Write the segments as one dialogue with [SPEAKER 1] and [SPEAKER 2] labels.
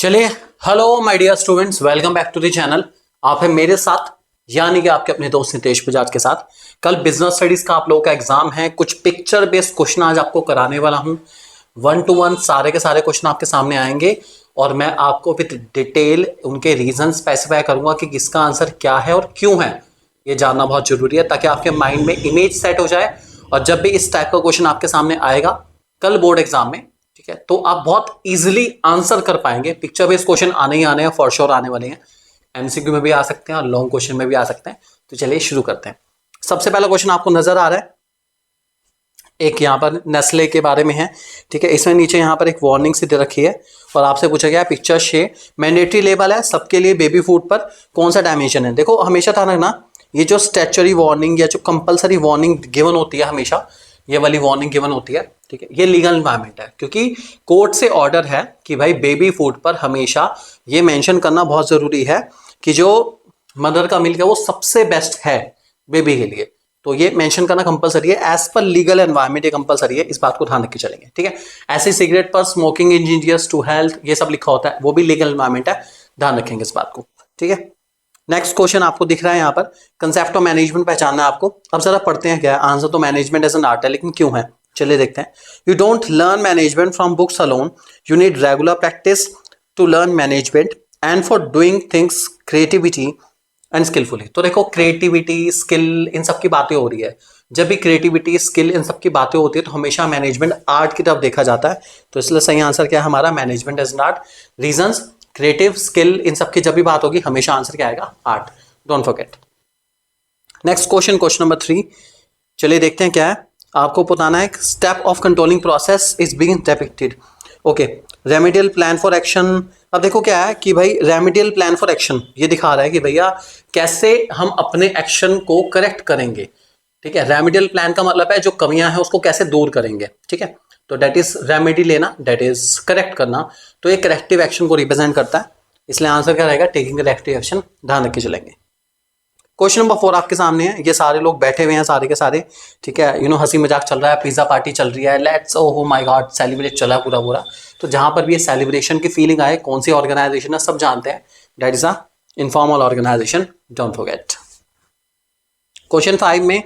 [SPEAKER 1] चलिए, hello my dear students, welcome back to the channel. आप हैं मेरे साथ, यानी कि आपके अपने दोस्त नितेश बजाज के साथ। कल बिजनेस स्टडीज का आप लोगों का एग्जाम है। कुछ पिक्चर बेस्ड क्वेश्चन आज आपको कराने वाला हूं। 1 to 1 सारे के सारे क्वेश्चन आपके सामने आएंगे और मैं आपको विद डिटेल उनके रीजन स्पेसिफाई करूंगा कि किसका आंसर क्या है और क्यों है। ये जानना बहुत जरूरी है ताकि आपके माइंड में इमेज सेट हो जाए और जब भी इस टाइप का क्वेश्चन आपके सामने आएगा कल बोर्ड एग्जाम में, ठीक है, तो आप बहुत इजीली आंसर कर पाएंगे। पिक्चर बेस्ड क्वेश्चन आने ही आने हैं, फॉर श्योर आने वाले हैं। एमसीक्यू में भी आ सकते हैं और लॉन्ग क्वेश्चन में भी आ सकते हैं। तो चलिए शुरू करते हैं। सबसे पहला क्वेश्चन आपको नजर आ रहा है, एक यहाँ पर नेस्ले के बारे में है, ठीक है। इसमें नीचे यहाँ पर एक वार्निंग सी दे रखी है और आपसे पूछा गया पिक्चर शे मैंडेटरी लेबल है सबके लिए बेबी फूड पर कौन सा डायमेंशन है। देखो हमेशा ध्यान रखना, ये जो स्टैच्यूटरी वार्निंग या जो कंपलसरी वार्निंग गिवन होती है, हमेशा ये वाली वार्निंग गिवन होती है, ठीक है। ये लीगल एनवायरमेंट है क्योंकि कोर्ट से ऑर्डर है कि भाई बेबी फूड पर हमेशा ये मेंशन करना बहुत जरूरी है कि जो मदर का मिल्क है वो सबसे बेस्ट है बेबी के लिए। तो ये मेंशन करना कंपलसरी है, एज पर लीगल एनवायरमेंट ये कंपलसरी है। इस बात को ध्यान रख के चलेंगे, ठीक है। ऐसे सिगरेट पर स्मोकिंग इंजीनियर्स टू हेल्थ ये सब लिखा होता है, वो भी लीगल एनवायरमेंट है, ध्यान रखेंगे इस बात को, ठीक है। नेक्स्ट क्वेश्चन आपको दिख रहा है यहाँ पर, कंसेप्ट ऑफ मैनेजमेंट पहचानना है आपको। अब जरा पढ़ते हैं क्या है आंसर। तो मैनेजमेंट एज एन आर्ट है, लेकिन क्यों है चलिए देखते हैं। You don't learn management from books alone, you need regular practice to learn management and for doing things creativity and skillfully. तो देखो क्रिएटिविटी स्किल इन सब की बातें हो रही है। जब भी क्रिएटिविटी स्किल इन सब की बातें होती है तो हमेशा मैनेजमेंट आर्ट की तरफ देखा जाता है। तो इसलिए सही आंसर क्या है हमारा, management as an art. Reasons creative skill इन सब की जब भी बात होगी हमेशा आंसर क्या आएगा, art, don't forget. Next question, question number 3, चलिए देखते हैं क्या है। आपको बताना है step of controlling process is being depicted. Okay, remedial plan for action. अब देखो क्या है कि भाई रेमेडियल प्लान फॉर एक्शन ये दिखा रहा है कि भैया कैसे हम अपने एक्शन को करेक्ट करेंगे, ठीक है। रेमेडियल प्लान का मतलब है जो कमियां हैं उसको कैसे दूर करेंगे, ठीक है। तो डेट इज रेमेडी लेना, डेट इज करेक्ट करना। तो ये करेक्टिव एक्शन को रिप्रेजेंट करता है, इसलिए आंसर क्या रहेगा, टेकिंग करेक्टिव एक्शन, ध्यान रख के चलेंगे। क्वेश्चन नंबर 4 आपके सामने है। ये सारे लोग बैठे हुए हैं सारे के सारे, ठीक है। हंसी मजाक चल रहा है, पिज्जा पार्टी चल रही है, let's oh my God celebrate चला पूरा पूरा। तो जहां पर भी ये सेलिब्रेशन की फीलिंग आए, कौन सी ऑर्गेनाइजेशन है सब जानते हैं, that is a informal organisation, don't forget. Question 5 में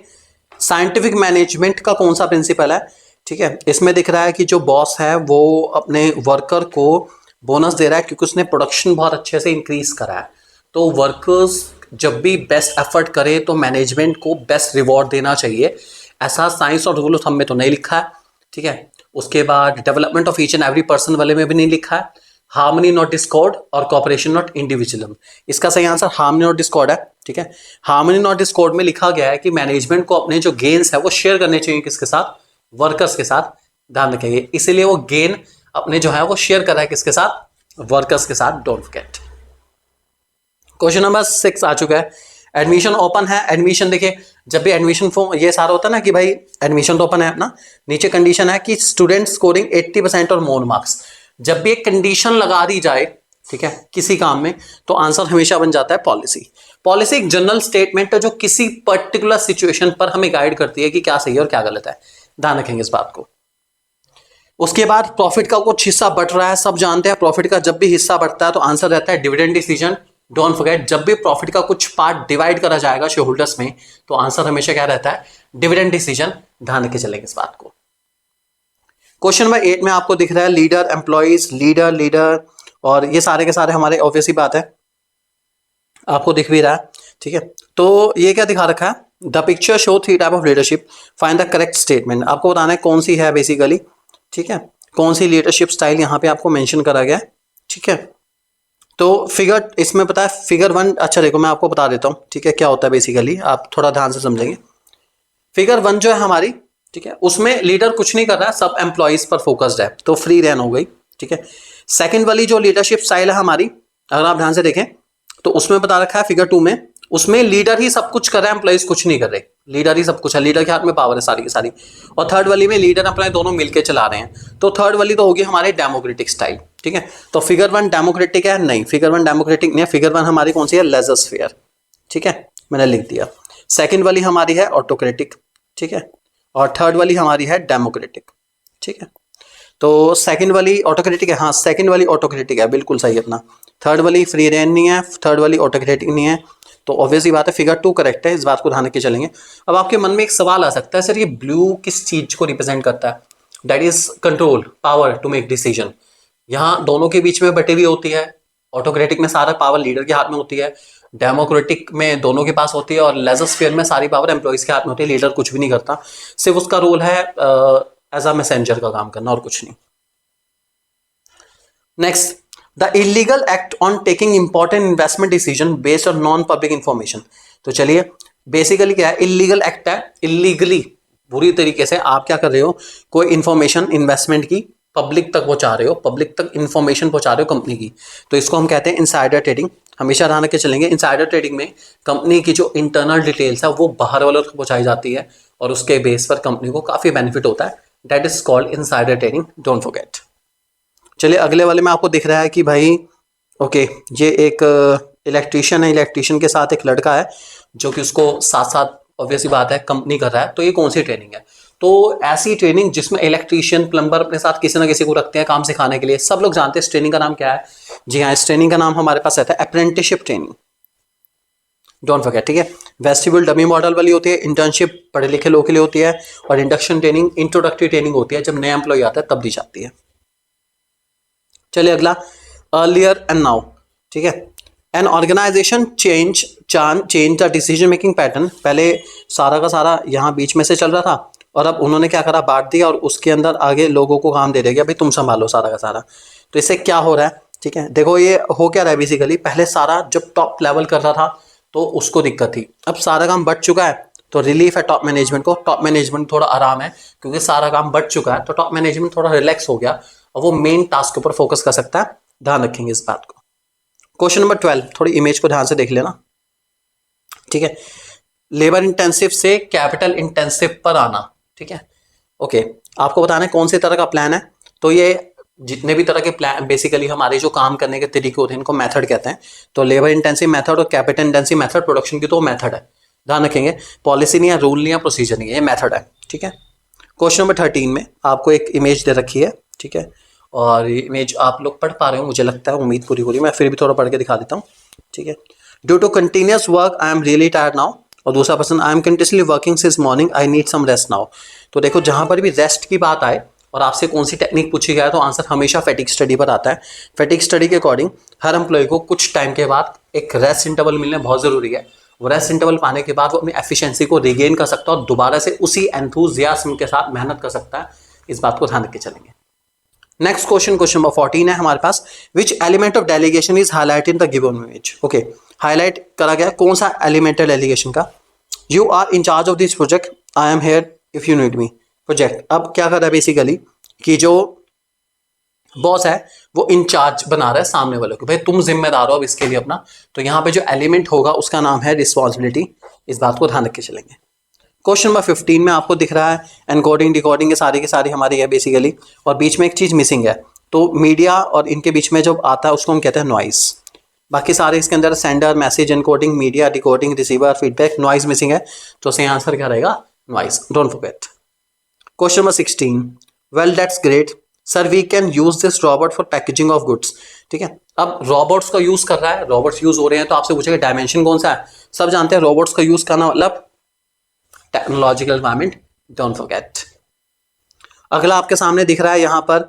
[SPEAKER 1] साइंटिफिक मैनेजमेंट का कौन सा प्रिंसिपल है, ठीक है। इसमें दिख रहा है कि जो बॉस है वो अपने वर्कर को बोनस दे रहा है क्योंकि उसने प्रोडक्शन बहुत अच्छे से इंक्रीज करा है। तो वर्कर्स जब भी बेस्ट एफर्ट करे तो मैनेजमेंट को बेस्ट रिवॉर्ड देना चाहिए, ऐसा साइंस और रूल ऑफ थंब में तो नहीं लिखा है, ठीक है। उसके बाद development of each and every person वाले में भी नहीं लिखा है। हार्मनी नॉट डिस्कॉर्ड और कॉपरेशन नॉट इंडिविजुअलिज्म, इसका सही आंसर हार्मनी नॉट डिस्कॉर्ड है, ठीक है। हार्मनी नॉट डिस्कॉर्ड में लिखा गया है कि मैनेजमेंट को अपने जो गेन्स है वो शेयर करने चाहिए किसके साथ, वर्कर्स के साथ, ध्यान रखेंगे। इसीलिए वो गेन अपने जो है वो शेयर कर रहा है किसके साथ, वर्कर्स के साथ, डोंट फॉरगेट। क्वेश्चन नंबर 6 आ चुका है। एडमिशन ओपन है। एडमिशन देखिए, जब भी एडमिशन फॉर्म ये सारा होता है ना कि भाई एडमिशन तो ओपन है अपना, नीचे कंडीशन है कि स्टूडेंट स्कोरिंग 80% और मोर मार्क्स। जब भी एक कंडीशन लगा दी जाए, ठीक है, किसी काम में, तो आंसर हमेशा बन जाता है पॉलिसी। पॉलिसी एक जनरल स्टेटमेंट है जो किसी पर्टिकुलर सिचुएशन पर हमें गाइड करती है कि क्या सही है और क्या गलत है, ध्यान रखेंगे इस बात को। उसके बाद प्रॉफिट का कुछ हिस्सा बढ़ रहा है, सब जानते हैं प्रॉफिट का जब भी हिस्सा बढ़ता है तो आंसर रहता है डिविडेंड डिसीजन, डोंट फॉरगेट। जब भी प्रॉफिट का कुछ पार्ट डिवाइड करा जाएगा शेयर होल्डर्स में तो आंसर हमेशा क्या रहता है, डिविडेंड डिसीजन, ध्यान रख के चलेंगे इस बात को। क्वेश्चन नंबर 8 में आपको दिख रहा है लीडर, एम्प्लॉइज, लीडर और ये सारे के सारे हमारे ऑब्वियस ही बात है, आपको दिख भी रहा है, ठीक है। तो ये क्या दिखा रखा है, the picture show 3 type of leadership, find the correct statement. आपको बताना है कौन सी है बेसिकली, ठीक है, कौन सी लीडरशिप स्टाइल यहाँ पे आपको मेंशन करा गया है, ठीक है। तो फिगर इसमें पता है फिगर 1, अच्छा देखो मैं आपको बता देता हूँ, ठीक है, क्या होता है बेसिकली, आप थोड़ा ध्यान से समझेंगे। फिगर 1 जो है हमारी, ठीक है, उसमें लीडर कुछ नहीं कर रहा है, सब एम्प्लॉइज पर फोकस्ड है, तो फ्री रैन हो गई, ठीक है। सेकंड वाली जो लीडरशिप स्टाइल है हमारी, अगर आप ध्यान से देखें तो उसमें बता रखा है फिगर 2 में, उसमें लीडर ही सब कुछ कर रहा है, एम्प्लॉइज कुछ नहीं कर रहे, लीडर ही सब कुछ है, लीडर के हाथ में पावर है सारी की सारी। और थर्ड वाली में लीडर एम्प्लॉय दोनों मिलकर चला रहे हैं, तो थर्ड वाली तो होगी हमारी डेमोक्रेटिक स्टाइल, ठीक है। तो फिगर 1 डेमोक्रेटिक है, नहीं फिगर 1 डेमोक्रेटिक नहीं है, फिगर 1 हमारी कौन सी है, लेजर, ठीक है, मैंने लिख दिया। सेकंड वाली हमारी है ऑटोक्रेटिक, ठीक है, और थर्ड वाली हमारी है डेमोक्रेटिक, ठीक है। तो सेकंड वाली ऑटोक्रेटिक है, हाँ सेकंड वाली ऑटोक्रेटिक है, बिल्कुल सही अपना। थर्ड वाली फ्री रेन नहीं है, थर्ड वाली ऑटोक्रेटिक नहीं है, तो ऑब्वियसली बात है फिगर 2 करेक्ट है, इस बात को ध्यान रख के चलेंगे। अब आपके मन में एक सवाल आ सकता है, सर ये ब्लू किस चीज को रिप्रेजेंट करता है? That is control, power to make decision. यहाँ दोनों के बीच में बटी हुई होती है, ऑटोक्रेटिक में सारा पावर लीडर के हाथ में होती है, डेमोक्रेटिक में दोनों के पास होती है, और लेजरस्फीयर में सारी पावर एम्प्लॉइज के हाथ में होती है, लीडर कुछ भी नहीं करता, सिर्फ उसका रोल है एज अ मैसेंजर का काम करना और कुछ नहीं। Next, the illegal act on taking important investment decision based on non public information. तो चलिए बेसिकली क्या है, इलीगल एक्ट है, इलीगली बुरी तरीके से आप क्या कर रहे हो, कोई इंफॉर्मेशन इन्वेस्टमेंट की पब्लिक तक पहुंचा रहे हो, पब्लिक तक इंफॉर्मेशन पहुंचा रहे हो कंपनी की, तो इसको हम कहते हैं इनसाइडर ट्रेडिंग। हमेशा ध्यान रख के चलेंगे, इनसाइडर ट्रेडिंग में कंपनी की जो इंटरनल डिटेल्स है वो बाहर वालों तक पहुंचाई जाती है और उसके बेस पर कंपनी को काफी बेनिफिट होता है, that is called insider trading, don't forget. चलिए अगले वाले में आपको दिख रहा है कि भाई ओके ये एक इलेक्ट्रीशियन है, इलेक्ट्रीशियन के साथ एक लड़का है जो कि उसको साथ साथ ऑब्वियसली बात है कंपनी कर रहा है, तो ये कौन सी ट्रेनिंग है? तो ऐसी ट्रेनिंग जिसमें इलेक्ट्रीशियन प्लम्बर अपने साथ किसी ना किसी को रखते हैं काम सिखाने के लिए। सब लोग जानते हैं इस ट्रेनिंग का नाम क्या है? जी हाँ, इस ट्रेनिंग का नाम हमारे पास रहता है अप्रेंटिसशिप ट्रेनिंग, डोंट फॉरगेट, ठीक है। वेस्टिब्यूल डमी मॉडल वाली होती है, इंटर्नशिप पढ़े लिखे लोगों के लिए होती है, और इंडक्शन ट्रेनिंग इंट्रोडक्टरी ट्रेनिंग होती है, जब नया एम्प्लॉय आता है तब दी जाती है। चलिए अगला, अर्लियर एंड नाउ, ठीक है। An organisation change the decision making pattern. पहले सारा का सारा यहाँ बीच में से चल रहा था और अब उन्होंने क्या करा, बांट दिया, और उसके अंदर आगे लोगों को काम दे दिया, भाई तुम संभालो सारा का सारा। तो इससे क्या हो रहा है, ठीक है, देखो ये हो क्या रहा है बेसिकली, पहले सारा जब टॉप लेवल कर रहा था तो उसको दिक्कत थी, अब सारा काम बढ़ चुका है तो रिलीफ है टॉप मैनेजमेंट को, टॉप मैनेजमेंट थोड़ा आराम है क्योंकि सारा काम बढ़ चुका है, तो टॉप मैनेजमेंट थोड़ा रिलैक्स हो गया और वो मेन टास्क के ऊपर फोकस कर सकता है। ध्यान रखेंगे इस बात को। क्वेश्चन नंबर 12, थोड़ी इमेज को ध्यान से देख लेना, ठीक है। लेबर इंटेंसिव से कैपिटल इंटेंसिव पर आना, ठीक है, ओके। आपको बताना है कौन से तरह का प्लान है, तो ये जितने भी तरह के प्लान बेसिकली हमारे जो काम करने के तरीके होते हैं इनको मेथड कहते हैं। तो लेबर इंटेंसिव मेथड और कैपिटल इंटेंसिव मेथड प्रोडक्शन की तो मेथड है, ध्यान रखेंगे, पॉलिसी नहीं है, रूल नहीं है, प्रोसीजर नहीं है, ये मेथड है, ठीक है। क्वेश्चन नंबर 13 में आपको एक इमेज दे रखी है, ठीक है, और ये इमेज आप लोग पढ़ पा रहे हो मुझे लगता है, उम्मीद पूरी मैं फिर भी थोड़ा पढ़ के दिखा देता हूँ, ठीक है। Due to continuous work I am really tired now, और दूसरा person I am continuously working since morning I need some rest now. तो देखो जहां पर भी रेस्ट की बात आए और आपसे कौन सी टेक्निक पूछी गया है तो आंसर हमेशा फैटिक स्टडी पर आता है। फैटिक स्टडी के अकॉर्डिंग हर एम्प्लॉय को कुछ टाइम के बाद एक रेस्ट इंटरवल मिलना बहुत जरूरी है। वो रेस्ट इंटरवल पाने के बाद वो अपनी एफिशिएंसी को रिगेन कर सकता है और दोबारा से उसी एंथुजियाज्म के साथ मेहनत कर सकता है, इस बात को ध्यान रख के चलेंगे। नेक्स्ट क्वेश्चन, क्वेश्चन नंबर 14 है हमारे पास, which element of delegation is highlighted in the given image. Okay, highlight करा गया कौन सा एलिमेंट है डेलीगेशन का? You are in charge of this project, I am here if you need me. Project अब क्या कर रहा है बेसिकली कि जो बॉस है वो इंचार्ज बना रहा है सामने वालों को, भाई तुम जिम्मेदार हो अब इसके लिए अपना, तो यहाँ पे जो एलिमेंट होगा उसका नाम है रिस्पॉन्सिबिलिटी, इस बात को ध्यान रख के चलेंगे। क्वेश्चन नंबर 15 में आपको दिख रहा है एनकोडिंग डिकोडिंग ये सारी की सारी हमारी है बेसिकली, और बीच में एक चीज मिसिंग है, तो मीडिया और इनके बीच में जो आता है उसको हम कहते हैं नॉइस। बाकी सारे इसके अंदर sender, message, encoding, media, decoding, receiver, feedback, noise missing है, तो सही आंसर क्या रहेगा? Noise, don't forget. Question number 16, well that's great sir we can use this robot for packaging of goods, ठीक है। अब रोबोट्स का यूज कर रहा है, रोबोट्स यूज हो रहे हैं, तो आपसे पूछेगा डायमेंशन कौन सा है? सब जानते हैं रोबोट्स का यूज करना मतलब टेक्नोलॉजिकल एनवायरनमेंट, डोंट फॉरगेट। अगला आपके सामने दिख रहा है यहाँ पर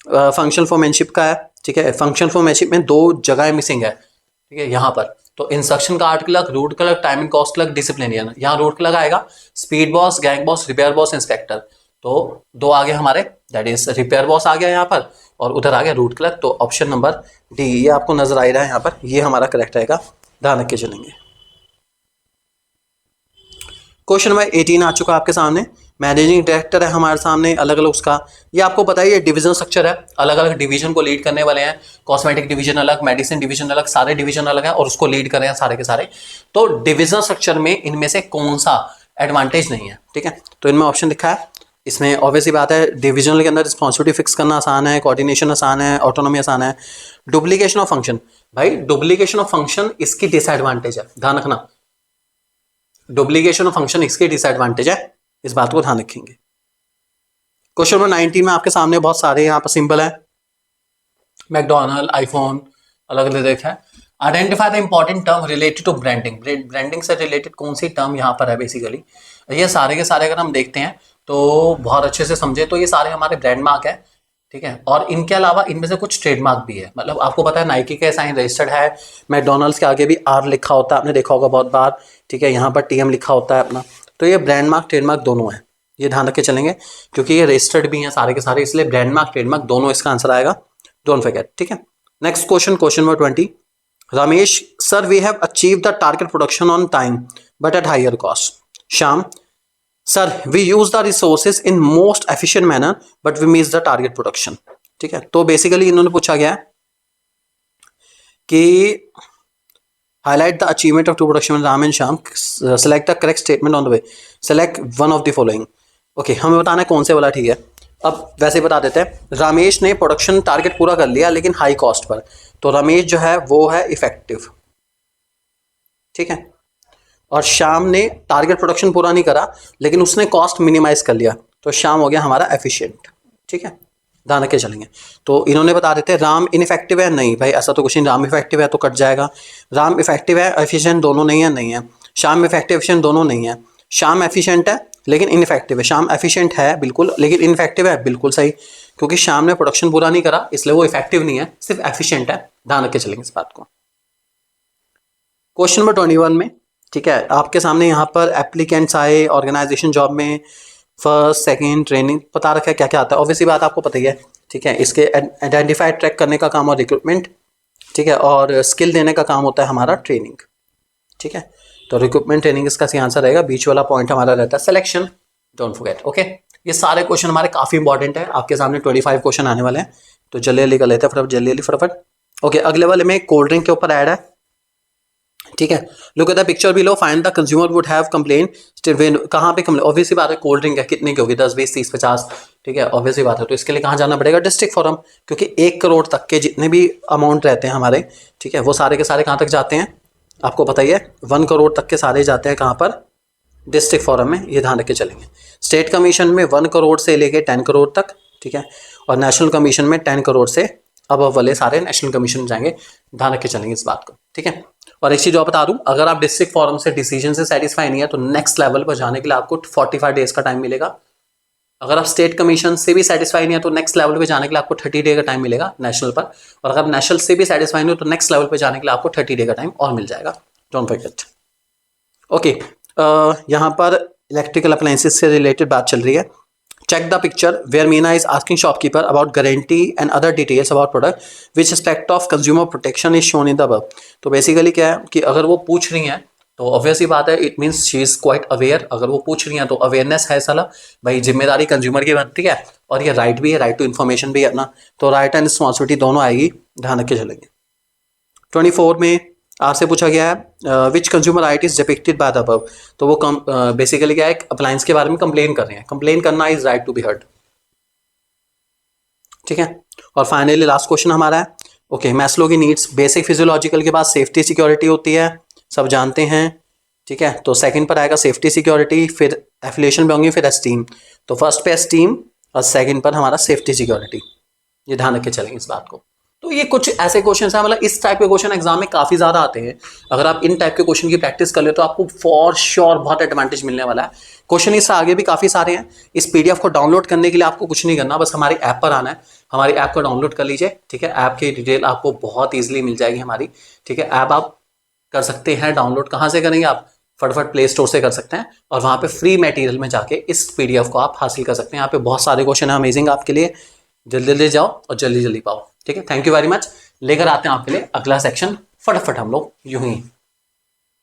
[SPEAKER 1] फंक्शनल फॉर्मैनशिप का है, ठीक है। फंक्शनल फॉर्मैनशिप में दो जगह मिसिंग है, ठीक है, यहाँ पर तो instruction card clerk, route clerk, time and cost clerk, disciplinarian. यहाँ रूट क्लर्क आएगा, speed boss, gang boss, repair boss, inspector, तो दो आगे हमारे दैट इज रिपेयर बॉस आ गया यहाँ पर और उधर आ गया रूट क्लर्क, तो ऑप्शन नंबर डी ये आपको नजर आ रहा है यहाँ पर, ये हमारा करेक्ट रहेगा, ध्यान रख के चलेंगे। क्वेश्चन नंबर 18 आ चुका आपके सामने, मैनेजिंग डायरेक्टर है हमारे सामने, अलग अलग उसका, ये आपको पता है ये डिवीजन स्ट्रक्चर है, अलग अलग डिवीजन को लीड करने वाले हैं, कॉस्मेटिक डिवीजन अलग, मेडिसिन डिवीजन अलग, सारे डिवीजन अलग है और उसको लीड कर रहे हैं सारे के सारे। तो डिवीजन स्ट्रक्चर में इनमें से कौन सा एडवांटेज नहीं है, ठीक है, तो इनमें ऑप्शन लिखा है, इसमें ऑब्वियसली बात है डिविजनल के अंदर रिस्पॉन्सिबिलिटी फिक्स करना आसान है, कोऑर्डिनेशन आसान है, ऑटोनॉमी आसान है। डुप्लीकेशन ऑफ फंक्शन, भाई डुप्लीकेशन ऑफ फंक्शन इसकी डिसएडवांटेज है, ध्यान रखना, डुप्लीकेशन ऑफ फंक्शन इसकी डिसएडवांटेज है, इस बात को ध्यान रखेंगे। क्वेश्चन नंबर 19 में आपके सामने बहुत सारे यहाँ पर सिंबल है, मैकडोनल्ड, आईफोन, अलग अलग देखा है। Identify the important term related to branding, branding से रिलेटेड कौन सी टर्म यहाँ पर है बेसिकली। ये सारे के सारे अगर हम देखते हैं तो बहुत अच्छे से समझे तो ये सारे हमारे ब्रांड मार्क है, ठीक है। और इनके अलावा इनमें से कुछ ट्रेडमार्क भी है, मतलब आपको पता है नाइकी के साइन रजिस्टर्ड है, मैकडोनल्ड्स के आगे भी आर लिखा होता है, आपने देखा होगा बहुत बार, ठीक है। यहाँ पर टीएम लिखा होता है अपना, तो ये ब्रांड मार्क ट्रेडमार्क दोनों है, ये ध्यान रख के चलेंगे क्योंकि ये रजिस्टर्ड भी हैं सारे के सारे, इसलिए ब्रांड मार्क ट्रेडमार्क दोनों इसका आंसर आएगा, डोंट फॉरगेट, ठीक है। Next question, question number 20, Ramesh sir we have achieve the target production on time but at higher cost. Shyam sir we use the resources in most efficient manner but we miss the target production, ठीक है। तो basically इन्होंने पूछा गया है कि highlight the achievement of two production Ram and Shyam, select the correct statement on the way, select one of the following. Okay, हमें बताना है कौन से वाला ठीक है। अब वैसे बता देते हैं, रमेश ने प्रोडक्शन टारगेट पूरा कर लिया लेकिन हाई कॉस्ट पर, तो रमेश जो है वो है इफेक्टिव, ठीक है। और श्याम ने टारगेट प्रोडक्शन पूरा नहीं करा लेकिन उसने कॉस्ट मिनिमाइज कर लिया, तो श्याम हो गया हमारा एफिशिएंट, ठीक है। ध्यान रख के चलेंगे। तो इन्होंने बता देते हैं राम इनइफेक्टिव है, नहीं भाई ऐसा तो कुछ नहीं, राम इफेक्टिव है तो कट जाएगा। राम इफेक्टिव है, एफिशिएंट दोनों नहीं है, नहीं है। श्याम इफेक्टिव एफिशिएंट दोनों नहीं है। श्याम एफिशिएंट है लेकिन इनइफेक्टिव है, श्याम एफिशिएंट है बिल्कुल लेकिन इनइफेक्टिव है, बिल्कुल सही, क्योंकि श्याम ने प्रोडक्शन पूरा नहीं करा इसलिए वो इफेक्टिव नहीं है, सिर्फ एफिशिएंट है। ध्यान रख के चलेंगे इस बात को। क्वेश्चन नंबर 21 में, ठीक है, आपके सामने यहाँ पर एप्लीकेंट्स आए, ऑर्गेनाइजेशन जॉब में फर्स्ट सेकंड ट्रेनिंग बता रखा है क्या क्या आता है, ऑब्वियसली बात आपको पता ही है, ठीक है। इसके आइडेंटिफाई ट्रैक करने का काम और रिक्रूटमेंट, ठीक है, और स्किल देने का काम होता है हमारा ट्रेनिंग, ठीक है। तो रिक्रूटमेंट ट्रेनिंग इसका सही आंसर रहेगा, बीच वाला पॉइंट हमारा रहता है सिलेक्शन, डोंट फॉरगेट, ओके। ये सारे क्वेश्चन हमारे काफी इंपॉर्टेंट है, आपके सामने 25 क्वेश्चन आने वाले हैं, तो जल्दी जल्दी कर लेते हैं फटाफट, जल्दी जल्दी फटाफट। ओके, अगले वाले में कोल्ड ड्रिंक के ऊपर ऐड है, ठीक है। Look at the picture below, find the consumer would have complain, कहाँ पे कंप्लेन, ऑब्वियसली बात है कोल्ड ड्रिंक है, कितने की होगी, 10 20 30 50, ठीक है, ऑब्वियसली बात है। तो इसके लिए कहाँ जाना पड़ेगा, डिस्ट्रिक्ट फोरम, क्योंकि 1 करोड़ तक के जितने भी अमाउंट रहते हैं हमारे, ठीक है, वो सारे के सारे कहाँ तक जाते हैं आपको पता ही है, 1 करोड़ तक के सारे जाते हैं कहाँ पर, डिस्ट्रिक्ट फोरम में, ये ध्यान रख के चलेंगे। स्टेट कमीशन में 1 करोड़ से लेके 10 करोड़ तक, ठीक है, और नेशनल कमीशन में 10 करोड़ से अब वाले सारे नेशनल कमीशन जाएंगे, ध्यान रख के चलेंगे इस बात को, ठीक है। और एक चीज और बता दूं, अगर आप डिस्ट्रिक्ट फोरम से डिसीजन से सेटिस्फाई नहीं है तो नेक्स्ट लेवल पर जाने के लिए आपको 45 डेज का टाइम मिलेगा। अगर आप स्टेट कमीशन से भी सेटिस्फाई नहीं है तो नेक्स्ट लेवल पे जाने के लिए आपको 30 डे का टाइम मिलेगा नेशनल पर, और अगर नेशनल से भी सेटिस्फाई नहीं हो तो नेक्स्ट लेवल पे जाने के लिए आपको 30 डे का टाइम और मिल जाएगा, डोंट फॉरगेट, ओके। यहाँ पर इलेक्ट्रिकल अप्लायंसेस से रिलेटेड बात चल रही है। Check the picture where Meena is asking shopkeeper about guarantee and other details about product which aspect of consumer protection is shown in the above. तो बेसिकली क्या है कि अगर वो पूछ रही हैं तो ऑब्वियसली बात है, it means she is quite aware, अगर वो पूछ रही हैं तो अवेयरनेस है, साला भाई जिम्मेदारी कंज्यूमर की बनती है, और ये राइट भी है, राइट टू इन्फॉर्मेशन भी है अपना, तो राइट एंड रिस्पॉन्सिबिलिटी दोनों आएगी, ध्यान रख के चलेंगे। 24 में आपसे पूछा गया है which consumer right is depicted by the above, तो वो बेसिकली क्या है, अप्लायंस के बारे में कंप्लेन कर रहे हैं, कंप्लेन करना is right to be heard, ठीक है। और फाइनली लास्ट क्वेश्चन हमारा है, ओके, मैस्लो की नीड्स, बेसिक फिजियोलॉजिकल के बाद सेफ्टी सिक्योरिटी होती है, सब जानते हैं, ठीक है। तो सेकंड पर आएगा सेफ्टी सिक्योरिटी, फिर एफिलिएशन बिलोंगिंग, फिर एस्टीम, तो फर्स्ट पे एस्टीम और सेकंड पर हमारा सेफ्टी सिक्योरिटी, ये ध्यान रख के चलेंगे इस बात को। तो ये कुछ ऐसे क्वेश्चन हैं, मतलब इस टाइप के क्वेश्चन एग्जाम में काफी ज्यादा आते हैं, अगर आप इन टाइप के क्वेश्चन की प्रैक्टिस कर ले तो आपको फॉर श्योर बहुत एडवांटेज मिलने वाला है। क्वेश्चन इससे आगे भी काफी सारे हैं, इस पीडीएफ को डाउनलोड करने के लिए आपको कुछ नहीं करना, बस हमारी ऐप पर आना है, हमारी ऐप को डाउनलोड कर लीजिए, ठीक है। ऐप की डिटेल आपको बहुत ईजिली मिल जाएगी हमारी, ठीक है। ऐप आप कर सकते हैं डाउनलोड, कहाँ से करेंगे आप, फटाफट प्ले स्टोर से कर सकते हैं, और वहाँ पे फ्री मटेरियल में जाके इस पीडीएफ को आप हासिल कर सकते हैं। यहाँ पे बहुत सारे क्वेश्चन है अमेजिंग आपके लिए, जल्दी जल्दी जाओ और जल्दी जल्दी पाओ, ठीक है। Thank you very much. लेकर आते हैं आपके लिए अगला सेक्शन, फटाफट हम लोग यूं ही